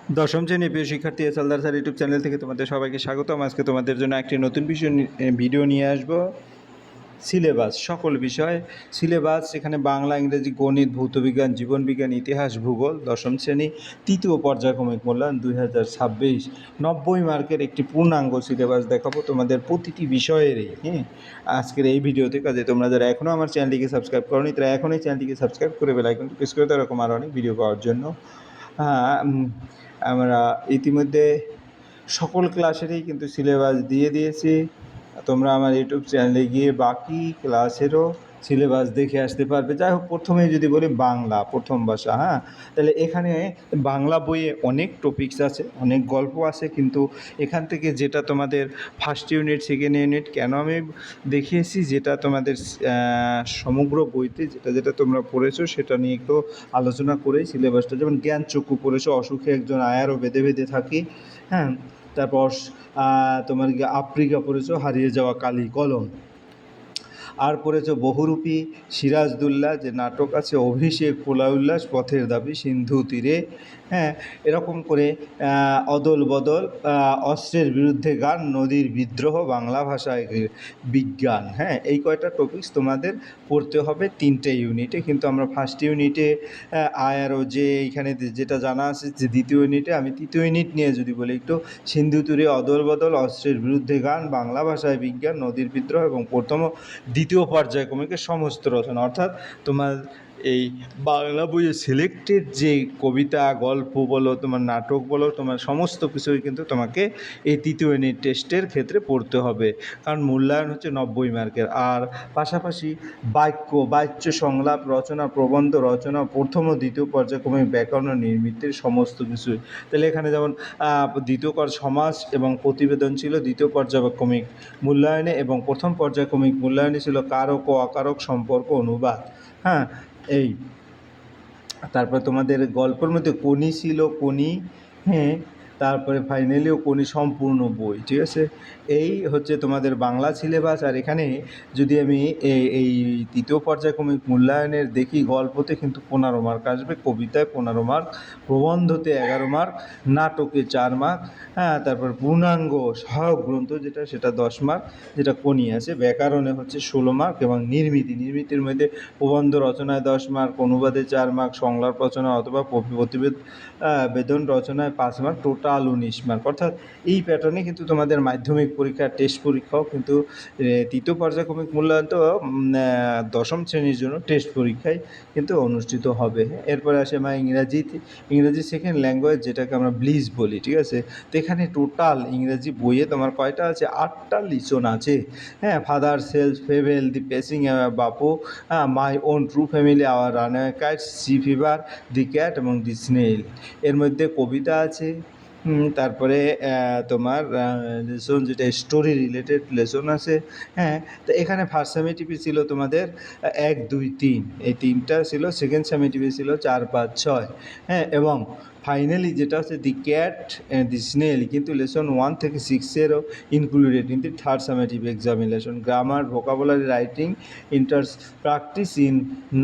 দশম শ্রেণীর প্রিয় শিক্ষার্থী এসএলদার স্যার ইউটিউব চ্যানেল থেকে তোমাদের সবাইকে স্বাগতম। আজকে তোমাদের জন্য একটি নতুন ভিডিও নিয়ে আসবো। সিলেবাস, সকল বিষয় সিলেবাস, এখানে বাংলা, ইংরেজি, গণিত, ভৌতবিজ্ঞান, জীবনবিজ্ঞান, ইতিহাস, ভূগোল, দশম শ্রেণী তৃতীয় পর্যায়ক্রমিক মূল্যায়ন 2026 90 মার্কের একটি পূর্ণাঙ্গ সিলেবাস দেখাবো তোমাদের প্রতিটি বিষয়েরই। আজকের এই ভিডিওতে কাজে তোমরা যারা এখনও আমার চ্যানেলটিকে সাবস্ক্রাইব করোনি তারা এখনই চ্যানেলটিকে সাবস্ক্রাইব করে বেল আইকনটি প্রেস করে দাও এরকম আরও অনেক ভিডিও পাওয়ার জন্য। আমরা ইতিমধ্যে সকল ক্লাসেরই কিন্তু সিলেবাস দিয়ে দিয়েছি। তোমরা আমার ইউটিউব চ্যানেলে গিয়ে বাকি ক্লাসেরও সিলেবাস দেখে আসতে পারবে। যাই হোক, প্রথমেই যদি বলি বাংলা প্রথম ভাষা, তাহলে এখানে বাংলা বইয়ে অনেক টপিকস আছে, অনেক গল্প আছে, কিন্তু এখান থেকে যেটা তোমাদের ফার্স্ট ইউনিট, সেকেন্ড ইউনিট কেন আমি দেখিয়েছি, যেটা তোমাদের সমগ্র বইতে যেটা যেটা তোমরা পড়েছো সেটা নিয়ে একটু আলোচনা করেই সিলেবাসটা, যেমন জ্ঞানচক্ষু পড়েছো, অসুখে একজন আয়ারও বেঁধে বেঁধে থাকি, তারপর তোমার আফ্রিকা পড়েছো, হারিয়ে যাওয়া কালি কলম, আর পড়েছো বহুরূপী, সিরাজদৌল্লা যে নাটক আছে, অভিষেক, পোলা উল্লাস, পথের দাবি, সিন্ধু তীরে, এরকম করে অদল বদল, অস্ত্রের বিরুদ্ধে গান, নদীর বিদ্রোহ, বাংলা ভাষায় বিজ্ঞান। এই কয়টা টপিকস তোমাদের পড়তে হবে 3টে ইউনিটে, কিন্তু আমরা ফার্স্ট ইউনিটে আরও যে এইখানে যেটা জানা আছে যে দ্বিতীয় ইউনিটে, আমি তৃতীয় ইউনিট নিয়ে যদি বলি একটু, সিন্ধু তীরে অদল বদল, অস্ত্রের বিরুদ্ধে গান, বাংলা ভাষায় বিজ্ঞান, নদীর বিদ্রোহ এবং প্রথম দ্বিতীয় পর্যায়ক্রমিকের সমস্ত রচনা, অর্থাৎ তোমার এই বাংলা বইয়ে সিলেক্টেড যে কবিতা, গল্প বলো, তোমার নাটক বলো, তোমার সমস্ত কিছুই কিন্তু তোমাকে এই তৃতীয় ইউনিট টেস্টের ক্ষেত্রে পড়তে হবে, কারণ মূল্যায়ন হচ্ছে 90 মার্কের। আর পাশাপাশি বাচ্য সংলাপ রচনা, প্রবন্ধ রচনা, প্রথম ও দ্বিতীয় পর্যায়ক্রমিক ব্যাকরণ ও নির্মিতির সমস্ত কিছুই। তাহলে এখানে যেমন দ্বিতীয় সমাস এবং প্রতিবেদন ছিল দ্বিতীয় পর্যায়ক্রমিক মূল্যায়নে, এবং প্রথম পর্যায়ক্রমিক মূল্যায়নে ছিল কারক ও অকারক সম্পর্ক অনুবাদ। এই তারপরে তোমাদের গল্পের মধ্যে কোনি ছিল, কোনি, তারপরে ফাইনালিও কোনি সম্পূর্ণ বই, ঠিক আছে। এই হচ্ছে তোমাদের বাংলা সিলেবাস। আর এখানে যদি আমি এই তৃতীয় পর্যায়ক্রমিক মূল্যায়নের দেখি, গল্পতে কিন্তু 15 মার্ক আসবে, কবিতায় 15 মার্ক, প্রবন্ধতে 11 মার্ক, নাটকে 4 মার্ক, তারপর পূর্ণাঙ্গ সহায়ক গ্রন্থ যেটা, সেটা 10 মার্ক, যেটা কোনি আছে। ব্যাকরণে হচ্ছে 16 মার্ক, এবং নির্মিতির মধ্যে প্রবন্ধ রচনায় 10 মার্ক, অনুবাদে 4 মার্ক, সংলাপ রচনা অথবা প্রতিবেদন রচনায় 5 মার্ক, টোটাল 19 মার্ক। অর্থাৎ এই প্যাটার্নে কিন্তু তোমাদের মাধ্যমিক পরীক্ষা, টেস্ট পরীক্ষাও কিন্তু তৃতীয় পর্যায়ক্রমিক মূল্যায়ন তো দশম শ্রেণীর জন্য টেস্ট পরীক্ষায় কিন্তু অনুষ্ঠিত হবে। এরপরে আসে আমার ইংরাজি সেকেন্ড ল্যাঙ্গুয়েজ, যেটাকে আমরা ব্লিজ বলি, ঠিক আছে। তো এখানে টোটাল ইংরাজি বইয়ে তোমার কয়টা আছে? 8টা লিসন আছে। Father sells, fable, the passing Bapu, my own true family, our runaway cat, sea fever, the cat এবং দি স্নেল। এর মধ্যে কবিতা আছে, তারপরে তোমার লেসন, যেটা স্টোরি রিলেটেড লেসন আছে। তো এখানে ফার্স্ট সামেটিভে ছিল তোমাদের 1, 2, 3, এই 3টা ছিল। সেকেন্ড সামেটিভে ছিল 4, 5, 6, এবং ফাইনালি যেটা হচ্ছে the cat and the snail, কিন্তু লেসন 1 থেকে 6-এরও included in the third summative examination. Grammar, vocabulary, writing, practice in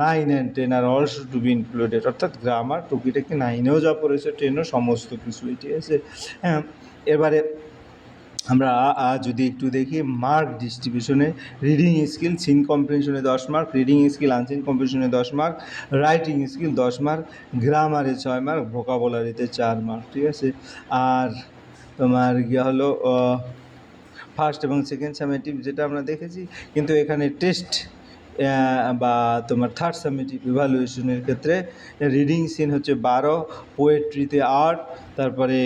9 and 10 আর অলসো টু বি ইনক্লুডেড। অর্থাৎ গ্রামার টুকিটাকি 9-এও যা পড়েছে 10-ও সমস্ত কিছুই, ঠিক আছে। এবারে আমরা যদি একটু দেখি মার্ক ডিস্ট্রিবিউশনে, রিডিং স্কিল সিন কম্প্রিহেনশনে 10 মার্ক, রিডিং স্কিল আনসিন কম্প্রিহেনশনে 10 মার্ক, রাইটিং স্কিল 10 মার্ক, গ্রামারে 6 মার্ক, ভোকাবুলারিতে 4 মার্ক, ঠিক আছে। আর তোমার হলো ফার্স্ট এবং সেকেন্ড সামেটিভ যেটা আমরা দেখেছি, কিন্তু এখানে টেস্ট বা তোমার থার্ড সামেটিভ ইভ্যালুয়েশনের ক্ষেত্রে রিডিং সিন হচ্ছে 12, পোয়েট্রিতে 8, তারপরে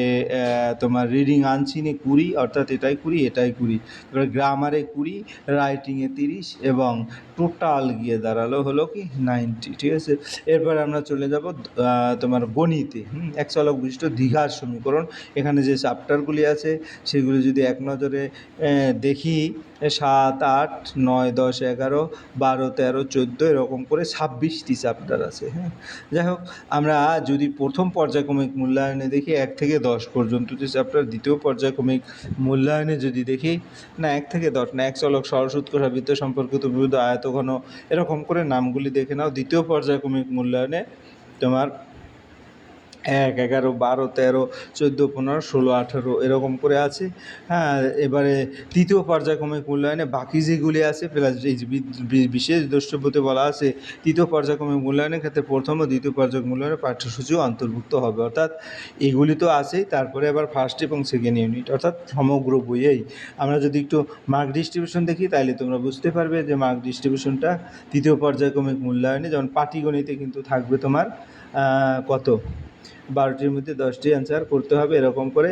তোমার রিডিং আনসিনে 20, অর্থাৎ এটাই 20 এটাই 20, তারপরে গ্রামারে 20, রাইটিংয়ে 30, এবং টোটাল গিয়ে দাঁড়ালো হলো কি 90, ঠিক আছে। এরপরে আমরা চলে যাব তোমার গণিতে। এক চলক বিশিষ্ট দ্বিঘাত সমীকরণ। এখানে যে চ্যাপ্টারগুলি আছে সেগুলি যদি এক নজরে দেখি, 7, 8, 9, 10, 11, 12, 13, 14, এরকম করে 26টি চ্যাপ্টার আছে। যাই হোক, আমরা যদি প্রথম পর্যায়ক্রমিক মূল্যায়নে দেখি 1 থেকে 10 পর্যন্ত যে চ্যাপ্টার, দ্বিতীয় পর্যায়ক্রমিক মূল্যায়নে যদি দেখি, না 1 থেকে 10 না, এক চলক, সরসূত্র, বৃত্ত সম্পর্কিত বিবিধ আয়তঘন, এরকম করে নামগুলি দেখে নাও। দ্বিতীয় পর্যায়ক্রমিক মূল্যায়নে তোমার 1, 11, 12, 13, 14, 15, 16, 18 এরকম করে আছে। হ্যাঁ, এবারে তৃতীয় পর্যায়ক্রমিক মূল্যায়নে বাকি যেগুলি আছে প্লাস এই যে বিশেষ দ্রষ্টব্যতে বলা আছে তৃতীয় পর্যায়ক্রমিক মূল্যায়নের ক্ষেত্রে প্রথম ও দ্বিতীয় পর্যায় মূল্যায়নের পাঠ্যসূচিও অন্তর্ভুক্ত হবে। অর্থাৎ এগুলি তো আছেই, তারপরে আবার ফার্স্ট এবং সেকেন্ড ইউনিট অর্থাৎ সমগ্র বইয়েই। আমরা যদি একটু মার্ক ডিস্ট্রিবিউশন দেখি তাহলে তোমরা বুঝতে পারবে যে মার্ক ডিস্ট্রিবিউশনটা তৃতীয় পর্যায়ক্রমিক মূল্যায়নে যেমন পাটিগণিতে কিন্তু থাকবে তোমার কত 12টির মধ্যে 10টি অ্যান্সার করতে হবে এরকম করে।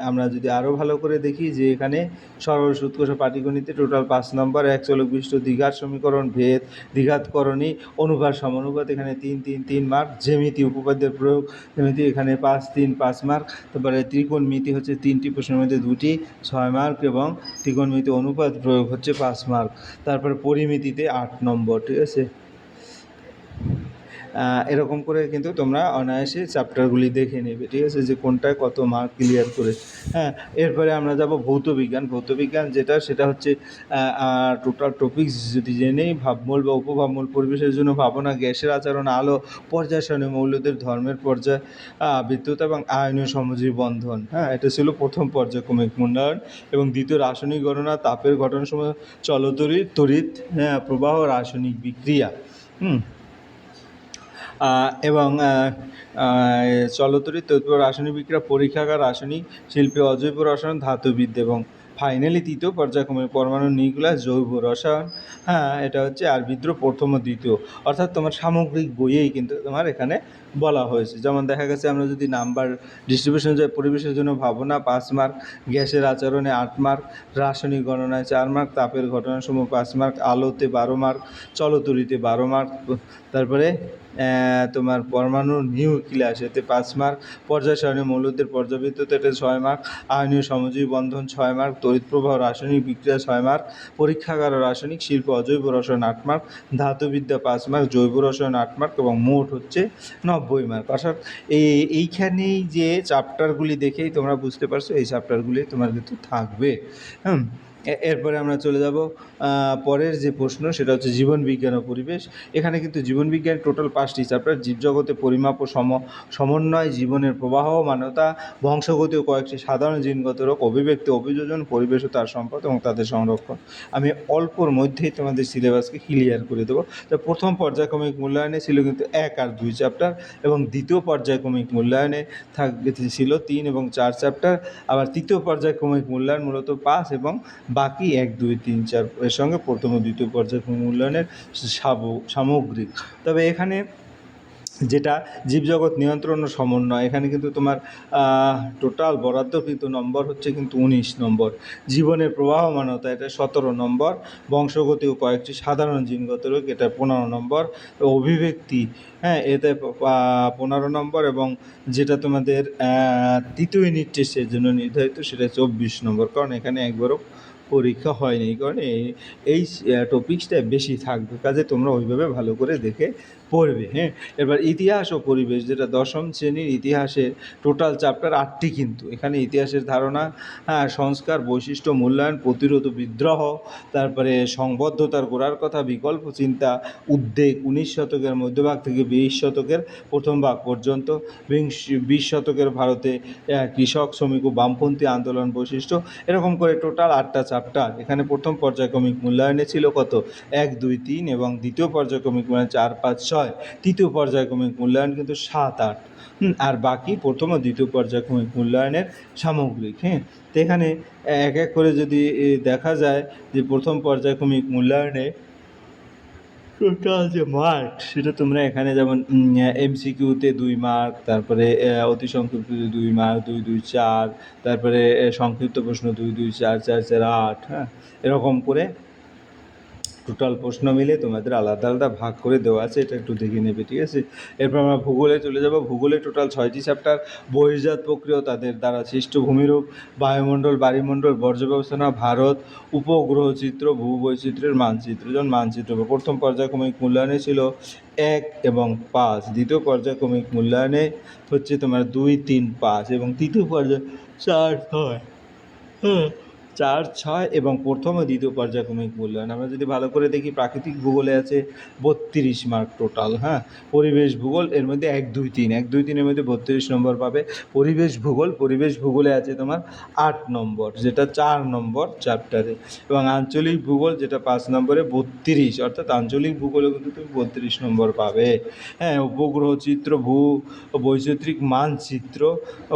আমরা যদি আরও ভালো করে দেখি যে এখানে সরল সূত্র পাটিগণিতে টোটাল 5 নম্বর, এক চলক বিশিষ্ট দ্বিঘাত সমীকরণ, ভেদ, দ্বিঘাতকরণী, অনুপাত সমানুপাত এখানে 3 3 3 মার্ক, জ্যামিতি উপপাদ্যের প্রয়োগ জ্যামিতি এখানে 5 3 5 মার্ক, তারপরে ত্রিকোণমিতি হচ্ছে 3টি প্রশ্নের মধ্যে 2টি 6 মার্ক এবং ত্রিকোণমিতি অনুপাত প্রয়োগ হচ্ছে 5 মার্ক, তারপরে পরিমিতিতে 8 নম্বর। ঠিক আছে, এরকম করে কিন্তু তোমরা অনায়াসে চ্যাপ্টারগুলি দেখে নেবে। ঠিক আছে, যে কোনটায় কত মার্ক ক্লিয়ার করে। হ্যাঁ, এরপরে আমরা যাব ভৌতবিজ্ঞান। ভৌতবিজ্ঞান যেটা সেটা হচ্ছে টোটাল টপিকস যদি জেনেই ভাবমূল বা উপভাবমূল, পরিবেশের জন্য ভাবনা, গ্যাসের আচরণ, আলো, পর্যায় সারণী, মৌলদের ধর্মের পর্যায়, বিদ্যুৎ এবং আয়নীয় সমজীব বন্ধন। হ্যাঁ, এটা ছিল প্রথম পর্যায়ক্রমিক মূল্যায়ন। এবং দ্বিতীয় রাসায়নিক গণনা, তাপের ঘটনাসমূহ, চলতরিৎ, তড়িৎ প্রবাহ, রাসায়নিক বিক্রিয়া। এবং চলতরিৎ, তড়িৎ, রাসায়নিক বিক্রিয়া, পরীক্ষাগার, রাসায়নিক শিল্পে, অজৈব রসায়ন, ধাতুবিদ্যা এবং ফাইনালি তৃতীয় পর্যায়ক্রমে পরমাণু নিউক্লিয়াস, জৈব রসায়ন। হ্যাঁ, এটা হচ্ছে আর বিদ্রোহ প্রথম ও দ্বিতীয়, অর্থাৎ তোমার সামগ্রিক বইয়েই কিন্তু তোমার এখানে বলা হয়েছে। যেমন দেখা গেছে আমরা যদি নাম্বার ডিস্ট্রিবিউশন যাই, পরিবেশের জন্য ভাবনা 5 মার্ক, গ্যাসের আচরণে 8 মার্ক, রাসায়নিক গণনায় 4 মার্ক, তাপের ঘটনাসমূহ 5 মার্ক, আলোতে 12 মার্ক, চলতরিতে 12 মার্ক, তারপরে তোমার পরমাণু নিউক্লিয়াস এতে 5 মার্ক, পর্যায় সারণী মৌলদের পর্যাবৃত্ততে এটা 6 মার্ক, আয়নীয় সমজীবী বন্ধন 6 মার্ক, তড়িৎ প্রবাহ, রাসায়নিক বিক্রিয়া 6 মার্ক, পরীক্ষাগার ও রাসায়নিক শিল্প, অজৈব রসায়ন 8 মার্ক, ধাতুবিদ্যা 5 মার্ক, জৈব রসায়ন 8 মার্ক এবং মোট হচ্ছে 90 মার্ক। অর্থাৎ এইখানেই যে চ্যাপ্টারগুলি দেখেই তোমরা বুঝতে পারছো এই চ্যাপ্টারগুলি তোমার কিন্তু থাকবে। এরপরে আমরা চলে যাব পরের যে প্রশ্ন, সেটা হচ্ছে জীবন বিজ্ঞান ও পরিবেশ। এখানে কিন্তু জীবন বিজ্ঞানের টোটাল 5টি চ্যাপ্টার, জীবজগতে পরিমাপ ও সমন্বয়, জীবনের প্রবাহ, মানবতা, বংশগতি ও কয়েকটি সাধারণ জিনগত রোগ, অভিব্যক্তি, অভিযোজন, পরিবেশ ও তার সম্পদ এবং তাদের সংরক্ষণ। আমি অল্পর মধ্যেই তোমাদের সিলেবাসকে ক্লিয়ার করে দেবো। তো প্রথম পর্যায়ক্রমিক মূল্যায়নে ছিল কিন্তু 1 আর 2 চ্যাপ্টার, এবং দ্বিতীয় পর্যায়ক্রমিক মূল্যায়নে ছিল 3 এবং 4 চ্যাপ্টার। আবার তৃতীয় পর্যায়ক্রমিক মূল্যায়ন মূলত 5 এবং বাকি 1 2 3 4 এর সঙ্গে প্রথম ও দ্বিতীয় পর্যায়ক্রমিক মূল্যায়নের সামগ্রিক। তবে এখানে যেটা জীবজগৎ নিয়ন্ত্রণ ও সমন্বয়, এখানে কিন্তু তোমার টোটাল বরাদ্দকৃত নম্বর হচ্ছে কিন্তু 19 নম্বর, জীবনের প্রবাহমানতা এটা 17 নম্বর, বংশগতি ও কয়েকটি সাধারণ জিনগত রোগ এটা 15 নম্বর, অভিব্যক্তি হ্যাঁ এতে 15 নম্বর, এবং যেটা তোমাদের তৃতীয় ইউনিট টেস্টের জন্য নির্ধারিত সেটা 24 নম্বর, কারণ এখানে একবারও পরীক্ষা হয়নি, এই কারণে এই টপিক্সটা বেশি থাকবে, কাজে তোমরা ওইভাবে ভালো করে দেখে পড়বে। হ্যাঁ, এবার ইতিহাস ও পরিবেশ, যেটা দশম শ্রেণীর ইতিহাসের টোটাল চ্যাপ্টার 8টি, কিন্তু এখানে ইতিহাসের ধারণা, সংস্কার, বৈশিষ্ট্য, মূল্যায়ন, প্রতিরোধ, বিদ্রোহ, তারপরে সংবদ্ধতার গোড়ার কথা, বিকল্প চিন্তা, উদ্বেগ, 19 শতকের মধ্যভাগ থেকে 20 শতকের প্রথম ভাগ পর্যন্ত, 20 শতকের ভারতে কৃষক, শ্রমিক ও বামপন্থী আন্দোলন, বৈশিষ্ট্য, এরকম করে টোটাল 8টা চ্যাপ্টার। এখানে প্রথম পর্যায়ক্রমিক মূল্যায়নে ছিল কত 1 2 3, এবং দ্বিতীয় পর্যায়ক্রমিক মূল্যায়ন 4 5 6, তৃতীয় পর্যায়ক্রমিক মূল্যায়ন কিন্তু 7 8, আর বাকি প্রথম ও দ্বিতীয় পর্যায়ক্রমিক মূল্যায়নের সামগ্রিক। হ্যাঁ, তো এখানে এক এক করে যদি দেখা যায় যে প্রথম পর্যায়ক্রমিক মূল্যায়নে টোটাল যে মার্ক সেটা তোমরা এখানে যেমন এমসিকিউতে 2 মার্ক, তারপরে অতি সংক্ষিপ্ততে 2 মার্ক, 2 2 4, তারপরে সংক্ষিপ্ত প্রশ্ন 2 2 4 4 4 8, হ্যাঁ এরকম করে টোটাল প্রশ্ন মিলে তোমাদের আলাদা আলাদা ভাগ করে দেওয়া আছে, এটা একটু দেখে নেবে। ঠিক আছে, এরপর আমরা ভূগোলে চলে যাব। ভূগোলে টোটাল 6টি চ্যাপ্টার, বহির্জাত প্রক্রিয়া, তাদের দ্বারা সৃষ্ট ভূমিরূপ, বায়ুমণ্ডল, বাড়িমণ্ডল, বর্জ্য ব্যবস্থাপনা, ভারত, উপগ্রহ চিত্র, ভূবৈচিত্র্যের মানচিত্র। যেমন মানচিত্র প্রথম পর্যায়ক্রমিক মূল্যায়নে ছিল 1 এবং 5, দ্বিতীয় পর্যায়ক্রমিক মূল্যায়নে হচ্ছে তোমার 2 3 5, এবং তৃতীয় পর্যায়ে 4 6, হ্যাঁ 4, 6 এবং প্রথম ও দ্বিতীয় পর্যায়ক্রমিক মূল্যায়ন। আমরা যদি ভালো করে দেখি, প্রাকৃতিক ভূগোলে আছে 32 মার্ক টোটাল, হ্যাঁ। পরিবেশ ভূগোল এর মধ্যে 1, 2, 3, 1, 2, 3 এর মধ্যে 32 নম্বর পাবে। পরিবেশ ভূগোলে আছে তোমার 8 নম্বর, যেটা 4 নম্বর চ্যাপ্টারে, এবং আঞ্চলিক ভূগোল যেটা 5 নম্বরে 32, অর্থাৎ আঞ্চলিক ভূগোলে কিন্তু তুমি 32 নম্বর পাবে, হ্যাঁ। উপগ্রহ চিত্র, বৈচিত্রিক মানচিত্র,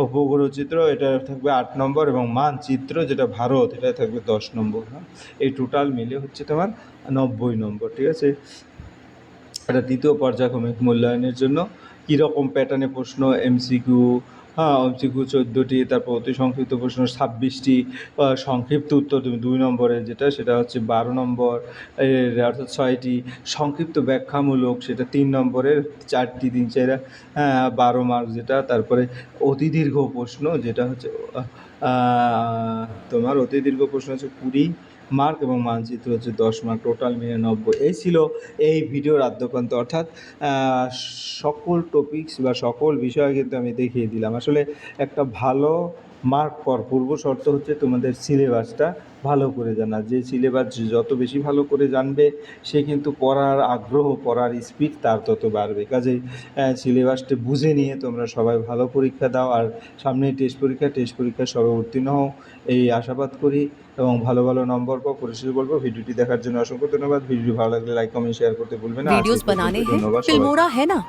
উপগ্রহ চিত্র এটা থাকবে 8 নম্বর, এবং মানচিত্র যেটা ভারত এটা থাকবে 10 নম্বর, হ্যাঁ। এই টোটাল মিলে হচ্ছে তোমার 90 নম্বর, ঠিক আছে। এটা দ্বিতীয় পর্যায়ক্রমিক মূল্যায়নের জন্য কীরকম প্যাটার্নে প্রশ্ন, এমসিকিউ, হ্যাঁ, এমসিকিউ 14টি, তারপর অতি সংক্ষিপ্ত প্রশ্ন 26টি, সংক্ষিপ্ত উত্তর তুমি 2 নম্বরে যেটা, সেটা হচ্ছে 12 নম্বর, অর্থাৎ 6টি, সংক্ষিপ্ত ব্যাখ্যামূলক সেটা 3 নম্বরের 4টি, 3, 4, 12 মার্ক যেটা। তারপরে অতি দীর্ঘ প্রশ্ন যেটা হচ্ছে তোমার অতি দীর্ঘ প্রশ্ন হচ্ছে 20 মার্ক, এবং মানচিত্র হচ্ছে 10 মার্ক, টোটাল মিলে 90। এই ছিল এই ভিডিওর আদ্যপ্রান্ত, অর্থাৎ সকল টপিকস বা সকল বিষয় কিন্তু আমি দেখিয়ে দিলাম। আসলে একটা ভালো মার্ক পাওয়ার পূর্ব শর্ত হচ্ছে তোমাদের সিলেবাসটা ভালো করে জানা। যে সিলেবাস যত বেশি ভালো করে জানবে, সে কিন্তু পড়ার আগ্রহ, পড়ার স্পিড তার তত বাড়বে। কাজেই সিলেবাসটা বুঝে নিয়ে তোমরা সবাই ভালো পরীক্ষা দাও, আর সামনেই টেস্ট পরীক্ষায় সবাই উত্তীর্ণ হও এই আশাবাদ করি, এবং ভালো ভালো নম্বর পাও। পরিশেষে বলবো, ভিডিওটি দেখার জন্য অসংখ্য ধন্যবাদ। ভিডিওটি ভালো লাগলে লাইক, কমেন্ট, শেয়ার করতে ভুলবে না। আজ এই वीडियोस পর্যন্ত, बनाने हैं, ধন্যবাদ সবাইকে। फिल्मोरा है ना।